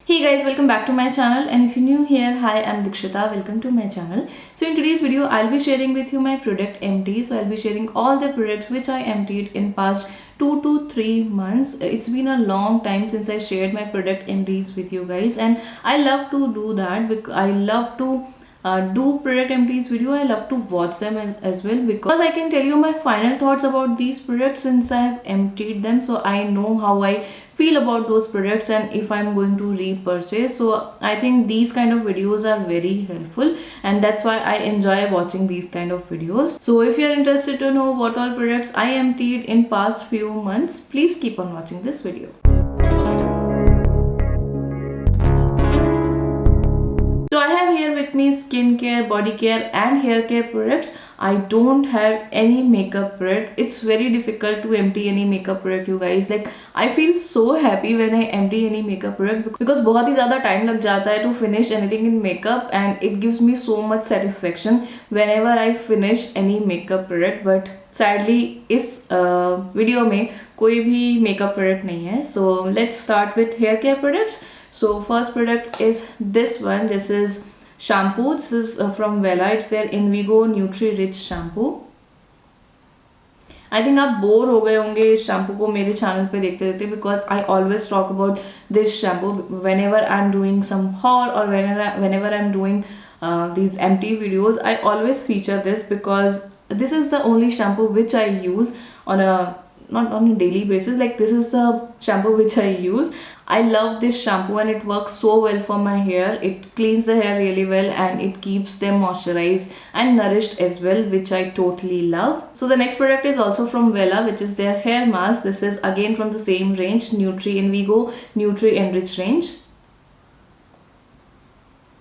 Hey guys, welcome back to my channel, and if you're new here, hi, I'm Dikshita. Welcome to my channel. So in today's video, I'll be sharing with you my product empty. So I'll be sharing all the products which I emptied in past 2 to 3 months. It's been a long time since I shared my product empties with you guys, and I love to do that because I love to do product empties video. I love to watch them as well because I can tell you my final thoughts about these products since I have emptied them, so I know how I feel about those products and if I'm going to repurchase. So I think these kind of videos are very helpful, and that's why I enjoy watching these kind of videos. So if you're interested to know what all products I emptied in past few months, please keep on watching this video. So I have here with me skincare, body care and hair care products. I don't have any makeup product. It's very difficult to empty any makeup product, you guys. Like I feel so happy when I empty any makeup product because बहुत ही ज़्यादा time लग जाता है to finish anything in makeup, and it gives me so much satisfaction whenever I finish any makeup product. But sadly इस video में कोई भी makeup product नहीं है. So let's start with hair care products. So first product is this one. This is shampoo. This is from Wella. It's their Invigo Nutri Rich shampoo. I think आप bore हो गए होंगे इस shampoo को मेरे channel पे देखते देखते because I always talk about this shampoo whenever I'm doing some haul or whenever I'm doing these empty videos. I always feature this because this is the only shampoo which I use on a not on a daily basis. Like this is the shampoo which I use. I love this shampoo and it works so well for my hair. It cleans the hair really well and it keeps them moisturized and nourished as well, which I totally love. So the next product is also from Wella, which is their hair mask. This is again from the same range, Nutri Invigo Nutri Enrich range.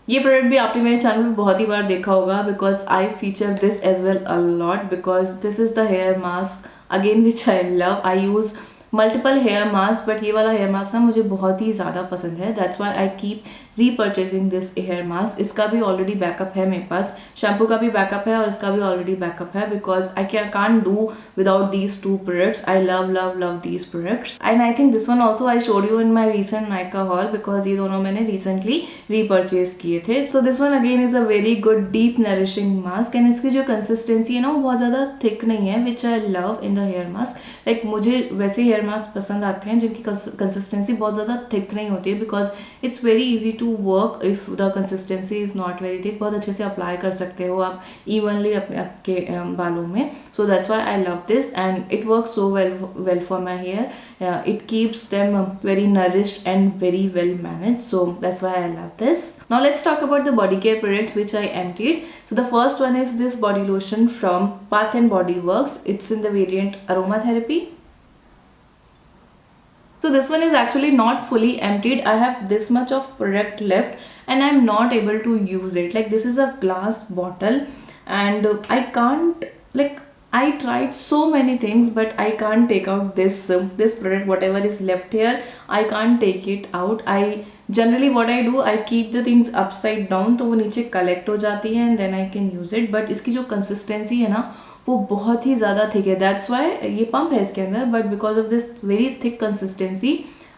ये product भी आपने मेरे channel पे बहुत ही बार देखा होगा because I feature this as well a lot because this is the hair mask again which I love. I use multiple hair mask, but ये वाला हेयर मास्क ना मुझे बहुत ही ज़्यादा पसंद है. That's why I keep repurchasing this hair mask. इसका भी ऑलरेडी बैकअप है मेरे पास, शैम्पू का भी बैकअप है और इसका भी ऑलरेडी बैकअप है because I can't do without these two products. I love love love these products and I think this one also I showed you in my recent Nykaa hall because ये दोनों मैंने recently repurchase किए थे. So this one again is a very good deep nourishing mask and इसकी जो consistency है ना वो बहुत ज़्यादा थिक नहीं है, which I love in the hair mask. Like मुझे वैसे हेयर मास्क पसंद आते हैं जिनकी कंसिस्टेंसी बहुत ज़्यादा थिक नहीं होती है because it's very easy to work if the consistency is not very thick. बहुत अच्छे से अप्लाई कर सकते हो आप इवनली अपने आपके बालों में. So that's why I love this and it work so well for my hair. It keeps them very nourished and very well manage. So that's why I love this. Now let's talk about the body care products which I emptied. So the first one is this body lotion from Bath and Body Works. It's in the variant aromatherapy. So this one is actually not fully emptied. I have this much of product left and I'm not able to use it. Like this is a glass bottle and I can't, like I tried so many things but I can't take out this product. Whatever is left here, I can't take it out. I generally what I do, I keep the things upside down तो वो नीचे collect हो जाती है and then I can use it. But इसकी जो consistency है ना वो बहुत ही ज़्यादा थिक है. दैट्स वाई ये पंप है इसके अंदर, but because of this very thick consistency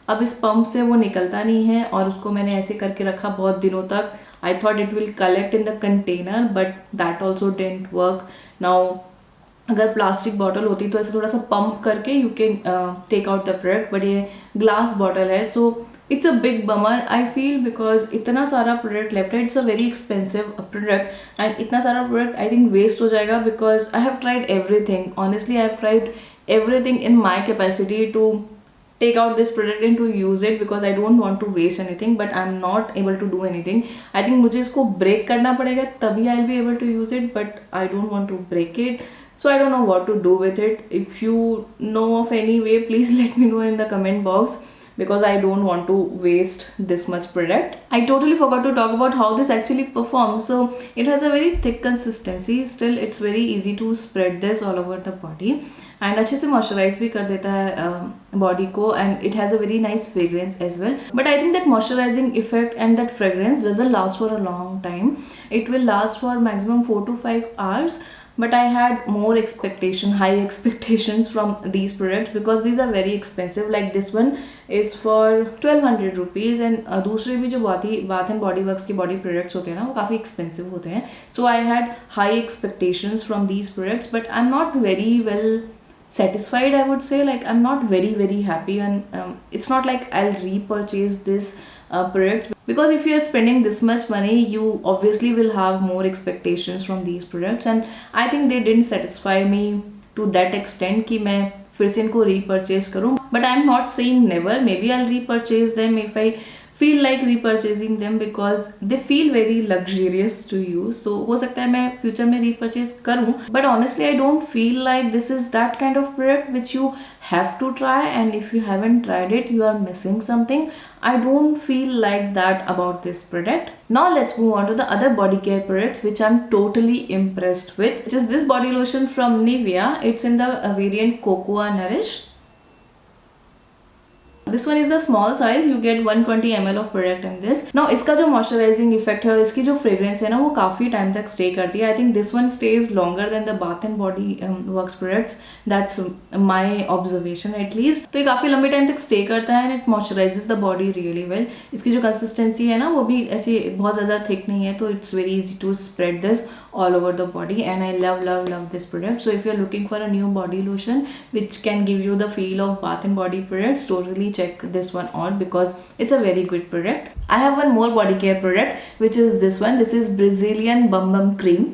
अब इस पंप से वो निकलता नहीं है और उसको मैंने ऐसे करके रखा बहुत दिनों तक. I thought it will collect in the container but that also didn't work. Now अगर प्लास्टिक बॉटल होती तो ऐसे थोड़ा सा पंप करके you can take out the product, but ये ग्लास बॉटल है so it's a big bummer I feel because इतना सारा प्रोडक्ट लेफ्ट है. It's a very expensive product and इतना सारा प्रोडक्ट आई थिंक वेस्ट हो जाएगा because I have tried everything. Honestly I have tried everything in my capacity to take out this product and to use it because I don't want to waste anything but I'm not able to do anything. I think मुझे इसको break करना पड़ेगा तभी I'll be able to use it but I don't want to break it. So I don't know what to do with it. If you know of any way, please let me know in the comment box because I don't want to waste this much product. I totally forgot to talk about how this actually performs. So it has a very thick consistency. Still it's very easy to spread this all over the body and अच्छे से moisturize भी कर देता है body को and it has a very nice fragrance as well. But I think that moisturizing effect and that fragrance doesn't last for a long time. It will last for maximum 4 to 5 hours. but I had more expectation, high expectations from these products because these are very expensive. Like this one is for 1200 rupees and दूसरे भी जो Bath and Body Works के body products होते हैं ना वो काफ़ी expensive होते हैं. So I had high expectations from these products but I am not very well satisfied, I would say. Like I'm not very happy, and it's not like I'll repurchase this products, because if you are spending this much money you obviously will have more expectations from these products, and I think they didn't satisfy me to that extent कि मैं फिर से इनको repurchase करूँ. But I'm not saying never, maybe I'll repurchase them if I feel like repurchasing them because they feel very luxurious to use. So हो सकता है मैं future में repurchase करूँ, but honestly I don't feel like this is that kind of product which you have to try, and if you haven't tried it you are missing something. I don't feel like that about this product. Now let's move on to the other body care products which I'm totally impressed with, which is this body lotion from Nivea. It's in the variant Cocoa Nourish. This one is the small size, you get 120 ml of product in this. Now इसका जो moisturizing effect है और इसकी जो fragrance है ना वो काफ़ी time तक stay करती है. I think this one stays longer than the Bath and Body Works products. That's my observation at least. तो ये काफ़ी लंबे time तक stay करता है and it moisturizes the body really well. इसकी जो consistency है ना वो भी ऐसी बहुत ज़्यादा thick नहीं है, तो it's very easy to spread this all over the body, and I love this product. So if you're looking for a new body lotion which can give you the feel of Bath and Body products, totally check this one out because it's a very good product. I have one more body care product which is this one. This is Brazilian Bum Bum Cream.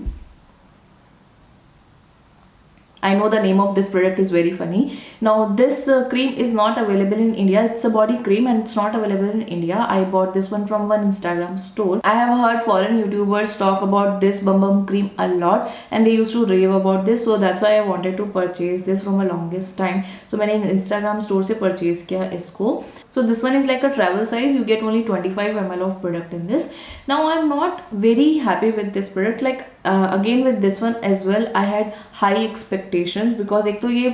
I know the name of this product is very funny. Now this cream is not available in India. It's a body cream and it's not available in India. I bought this one from one Instagram store. I have heard foreign YouTubers talk about this Bum Bum cream a lot and they used to rave about this. So that's why I wanted to purchase this from a longest time. So मैंने Instagram store से purchase किया इसको. So this one is like a travel size. You get only 25 ml of product in this. Now I'm not very happy with this product. Like again with this one as well, I had high expectations because एक तो ये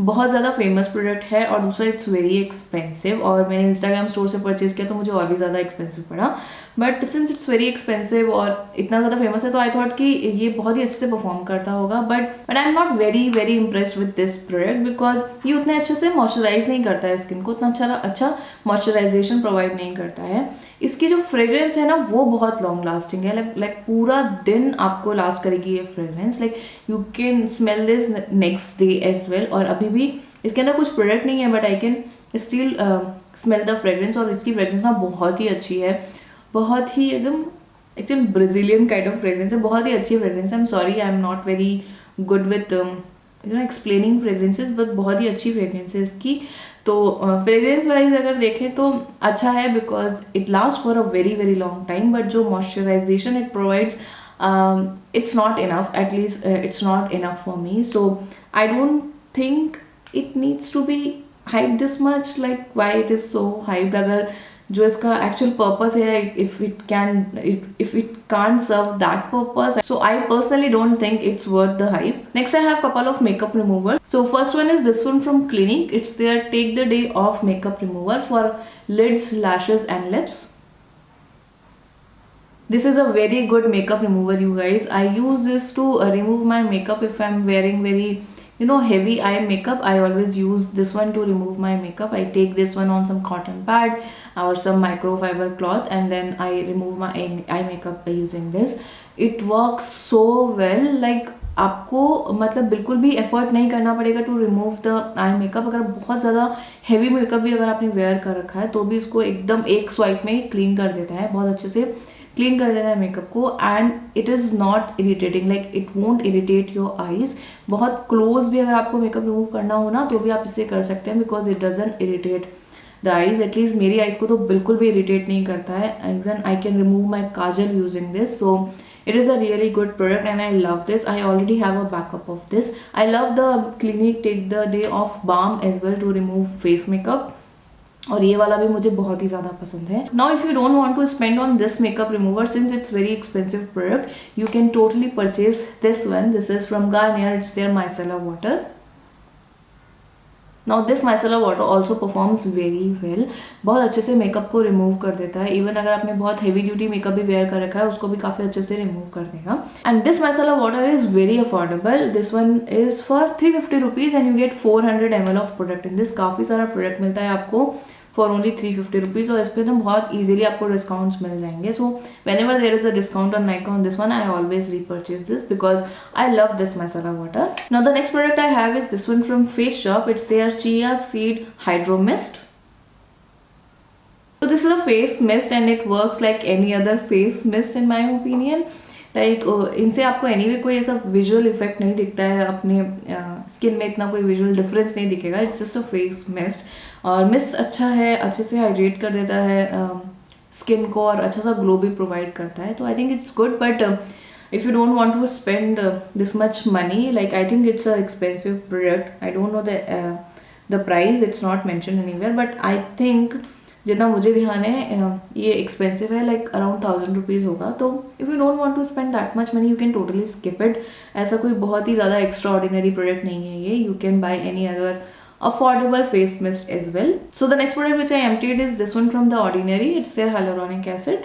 बहुत ज़्यादा famous product है और दूसरा it's very expensive, और मैंने इंस्टाग्राम स्टोर से परचेज किया तो मुझे और भी ज़्यादा एक्सपेंसिव पड़ा. But since it's very expensive और इतना ज़्यादा फेमस है तो आई थॉट कि ये बहुत ही अच्छे से परफॉर्म करता होगा. But I am not very impressed with this product because ये उतने अच्छे से मॉइस्चराइज नहीं करता है स्किन को, उतना अच्छा मॉइस्चराइजेशन प्रोवाइड नहीं करता है. इसकी जो फ्रेग्रेंस है ना वो बहुत लॉन्ग लास्टिंग है. लाइक पूरा दिन आपको लास्ट करेगी ये fragrance. Like you can smell this next day as well. और अभी भी इसके अंदर कुछ प्रोडक्ट नहीं है but I can still smell the fragrance. और इसकी फ्रेग्रेंस ना बहुत ही अच्छी है, बहुत ही एकदम actually Brazilian kind of fragrance है, बहुत ही अच्छी फ्रेग्रेंस है. I am sorry I am not very good with explaining fragrances, but बहुत ही अच्छी फ्रेग्रेंस है इसकी. तो फ्रेग्रेंस वाइज अगर देखें तो अच्छा है because it last for a very long time. But जो moisturisation it provides it's not enough, at least it's not enough for me. So I don't think it needs to be hyped this much. Like why it is so hyped अगर जो इसका actual purpose है, if it can't serve that purpose, so I personally don't think it's worth the hype. Next I have couple of makeup removers. So first one is this one from Clinique. It's their Take the Day Off makeup remover for lids, lashes and lips. This is a very good makeup remover, you guys. I use this to remove my makeup if I'm wearing very heavy eye makeup. I always use this one to remove my makeup. I take this one on some cotton pad or some microfiber cloth and then I remove my eye makeup by using this. It works so well. Like आपको मतलब बिल्कुल भी effort नहीं करना पड़ेगा to remove the eye makeup. अगर बहुत ज़्यादा हैवी मेकअप भी अगर आपने वेयर कर रखा है तो भी इसको एकदम एक स्वाइप में ही क्लीन कर देता है, बहुत अच्छे से क्लीन कर देता है मेकअप को. And it is not irritating, like it won't irritate your eyes. बहुत क्लोज भी अगर आपको मेकअप रिमूव करना हो ना तो भी आप इससे कर सकते हैं because it doesn't irritate the eyes. At least मेरी आईज को तो बिल्कुल भी इरिटेट नहीं करता है. Even I can remove my Kajal using this. So it is a really good product and I love this. I already have a backup of this. I love the Clinique Take the Day Off balm as well to remove face makeup. और ये वाला भी मुझे बहुत ही ज़्यादा पसंद है. Now if you don't want to spend on this makeup remover since it's very expensive product, you can totally purchase this one. This is from Garnier. It's their micellar water. Now this micellar water also performs very well, बहुत अच्छे से makeup को remove कर देता है। Even अगर आपने बहुत हेवी ड्यूटी मेकअप भी वेयर कर रखा है उसको भी काफी अच्छे से रिमूव कर देगा। And this micellar water is very affordable, this one is for 350 rupees and you get 400 ml of product in this. काफी सारा प्रोडक्ट मिलता है आपको फॉर ओनली 350 रुपीज, और इस पे तो बहुत इजीली आपको डिस्काउंट्स मिल जाएंगे। सो whenever there is a discount on Nykaa on this one, I always repurchase this because I love this masala water. Now the next product I have is this one from Face Shop. It's their Chia Seed Hydro Mist. So this is a face mist and it works like any other face mist in my opinion. Like इनसे आपको anyway कोई ऐसा visual effect नहीं दिखता है, अपने skin में इतना कोई विजुअल डिफरेंस नहीं दिखेगा। It's just a face mist, और मिस्ट अच्छा है, अच्छे से हाइड्रेट कर देता है स्किन को और अच्छा सा ग्लो भी प्रोवाइड करता है। तो I think it's good, but if you don't want to spend this much money, like I think it's a expensive product. I don't know the price, it's not mentioned anywhere, but I think जितना मुझे ध्यान है ये expensive है, like around 1000 rupees होगा। तो if you don't want to spend that much money you can totally skip it. ऐसा कोई बहुत ही ज़्यादा एक्स्ट्रा ऑर्डिनरी प्रोडक्ट नहीं है ये, you can by any other affordable face mist as well. So the next product which I emptied is this one from The Ordinary. It's their hyaluronic acid.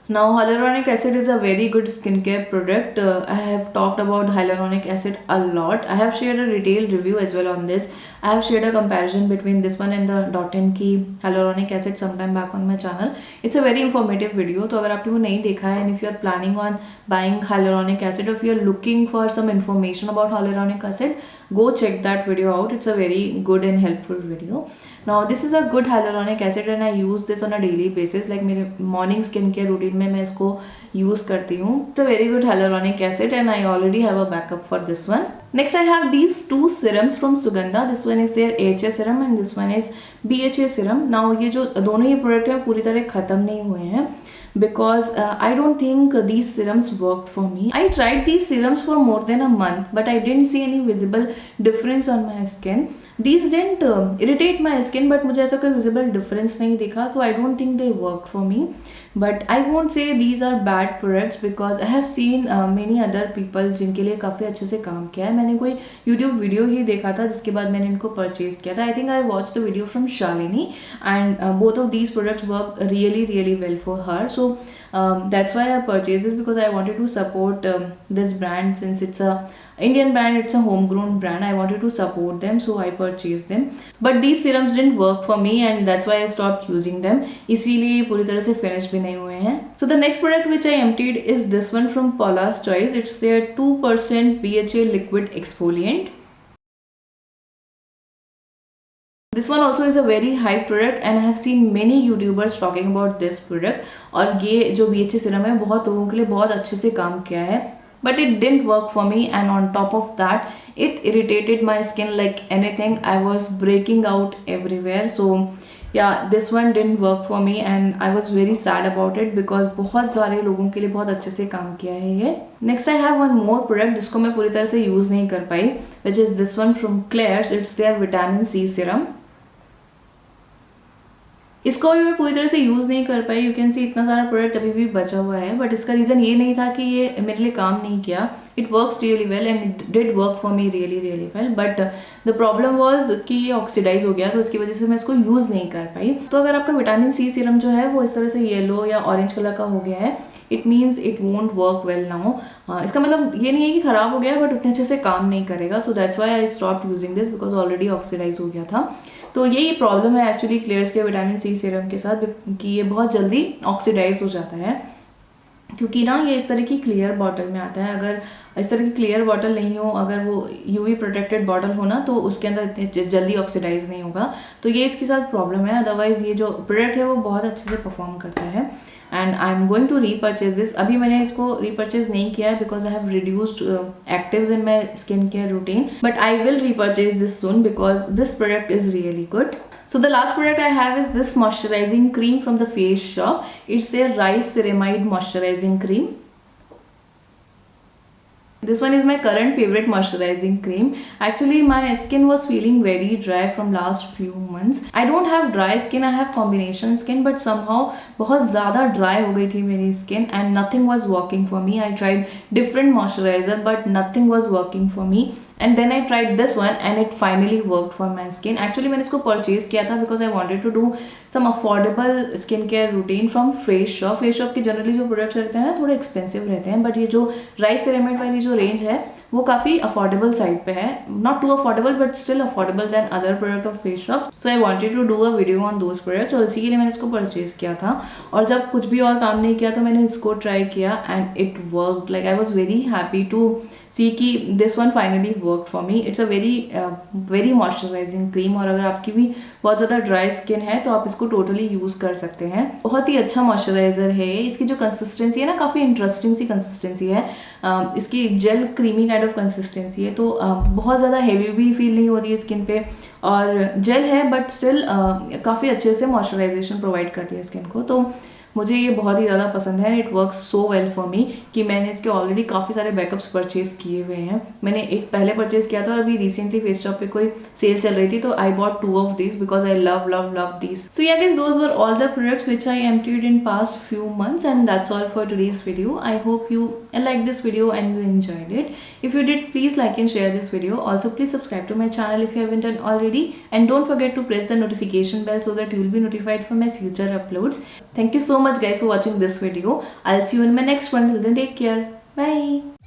Now hyaluronic acid is a very good skincare product. I have talked about hyaluronic acid a lot. I have shared a detailed review as well on this. I have shared a comparison between this one and the Dot & Key hyaluronic acid sometime back on my channel. It's a very informative video. तो अगर आपने वो नहीं देखा है and if you are planning on buying hyaluronic acid, or if you are looking for some information about hyaluronic acid, go check that video out. It's a very good and helpful video. Now this is a good hyaluronic acid and I use this on a daily basis. Like मेरे morning skincare routine में मैं इसको use करती हूँ. It's a very good hyaluronic acid and I already have a backup for this one. Next I have these two serums from Sugandha. This one is their AHA serum and this one is BHA serum. Now ये जो दोनों ही product हैं पूरी तरह खत्म नहीं हुए हैं, because I don't think these serums worked for me. I tried these serums for more than a month but I didn't see any visible difference on my skin. These didn't irritate my skin but मुझे ऐसा कोई visible difference नहीं दिखा, so I don't think they worked for me. But I won't say these are bad products because I have seen many other people जिनके लिए काफ़ी अच्छे से काम किया है। मैंने कोई YouTube वीडियो ही देखा था जिसके बाद मैंने इनको परचेज किया था। I think I watched the video from Shalini and both of these products work really well for her. So that's why I purchased it, because I wanted to support this brand since it's a Indian brand, it's a homegrown brand. I wanted to support them, so I purchased them. But these serums didn't work for me and that's why I stopped using them. इसीलिए पूरी तरह से finish भी नहीं हुए हैं. So the next product which I emptied is this one from Paula's Choice. It's their 2% BHA liquid exfoliant. This one also is a very hype product and I have seen many YouTubers talking about this product. और ये जो BHA serum है बहुत लोगों के लिए बहुत अच्छे से काम किया है. But it didn't work for me and on top of that it irritated my skin like anything. I was breaking out everywhere. So yeah, this one didn't work for me and I was very sad about it because बहुत सारे लोगों के लिए बहुत अच्छे से काम किया है ये. Next I have one more product जिसको मैं पूरी तरह से use नहीं कर पाई, which is this one from Claire's. It's their vitamin C serum. इसको भी मैं पूरी तरह से यूज़ नहीं कर पाई. यू कैन सी इतना सारा प्रोडक्ट अभी भी बचा हुआ है, बट इसका रीज़न ये नहीं था कि ये मेरे लिए काम नहीं किया. It works really well and it did work for me really well, but the problem was कि ये ऑक्सीडाइज हो गया, तो इसकी वजह से मैं इसको यूज़ नहीं कर पाई. तो अगर आपका विटामिन सी सीरम जो है वो इस तरह से येलो या ऑरेंज कलर का हो गया है, it means it won't work well now. इसका मतलब ये नहीं है कि ख़राब हो गया बट उतने अच्छे से काम नहीं करेगा. So that's why I stop using this because already oxidise हो गया था. तो यही प्रॉब्लम है एक्चुअली क्लेयर्स के विटामिन सी सीरम के साथ कि ये बहुत जल्दी ऑक्सीडाइज हो जाता है, क्योंकि ना ये इस तरह की क्लियर बॉटल में आता है. अगर इस तरह की क्लियर बॉटल नहीं हो, अगर वो यूवी प्रोटेक्टेड बॉटल हो ना, तो उसके अंदर इतने जल्दी ऑक्सीडाइज नहीं होगा. तो ये इसके साथ प्रॉब्लम है. अदरवाइज ये जो प्रोडक्ट है वो बहुत अच्छे से परफॉर्म करता है and I am going to repurchase this. अभी मैंने इसको रीपरचेज नहीं किया है because I have reduced actives in my skin care routine, but I will repurchase this soon because this product is really good. So the last product I have is this moisturizing cream from the Face Shop. It's their Rice Ceramide Moisturizing Cream. This one is my current favorite moisturizing cream. Actually my skin was feeling very dry from last few months. I don't have dry skin, I have combination skin, but somehow बहुत ज़्यादा dry हो गई थी मेरी skin and nothing was working for me. I tried different moisturizer but nothing was working for me and then I tried this one and it finally worked for my skin. Actually मैंने इसको purchase किया था because I wanted to do some affordable skin care routine from Face Shop. Face Shop के generally जो products रहते हैं ना थोड़े एक्सपेंसिव रहते हैं, बट ये जो राइस सेरेमिड वाली जो रेंज है वो काफ़ी अफोर्डेबल साइड पे है. Not too affordable but still affordable then other product of Face Shop. So I wanted to do a video on those products और इसी के लिए मैंने इसको परचेज किया था. और जब कुछ भी और काम नहीं किया तो मैंने इसको ट्राई किया and it worked. Like I was very happy to see कि this one finally work for me. It's a very moisturising cream और अगर आपकी भी बहुत ज़्यादा ड्राई स्किन है तो आप इसको टोटली यूज़ कर सकते हैं. बहुत ही अच्छा मॉइस्चराइजर है. इसकी जो कंसिस्टेंसी है ना काफ़ी इंटरेस्टिंग सी कंसिस्टेंसी है. इसकी gel creamy kind of consistency है, तो बहुत ज़्यादा हेवी भी फील नहीं होती है स्किन पे और जेल है बट स्टिल काफ़ी अच्छे से मॉइस्चराइजेशन प्रोवाइड करती है स्किन को. तो मुझे ये बहुत ही ज़्यादा पसंद है. It works so well for me कि मैंने इसके ऑलरेडी काफ़ी सारे बैकअप्स परचेज किए हुए हैं. मैंने एक पहले परचेज किया था और अभी रिसेंटली फेस शॉप पे कोई सेल चल रही थी तो I bought 2 of these because I love these. So yeah guys, those were all the products which I emptied in past few months and that's all for today's video. I hope you like this video and you enjoyed it. If you did, please like and share this video. Also, please subscribe to my channel if you haven't done already, and don't forget to press the notification bell so that you will be notified for my future uploads. Thank you so much guys for watching this video. I'll see you in my next one. Till then, take care. Bye.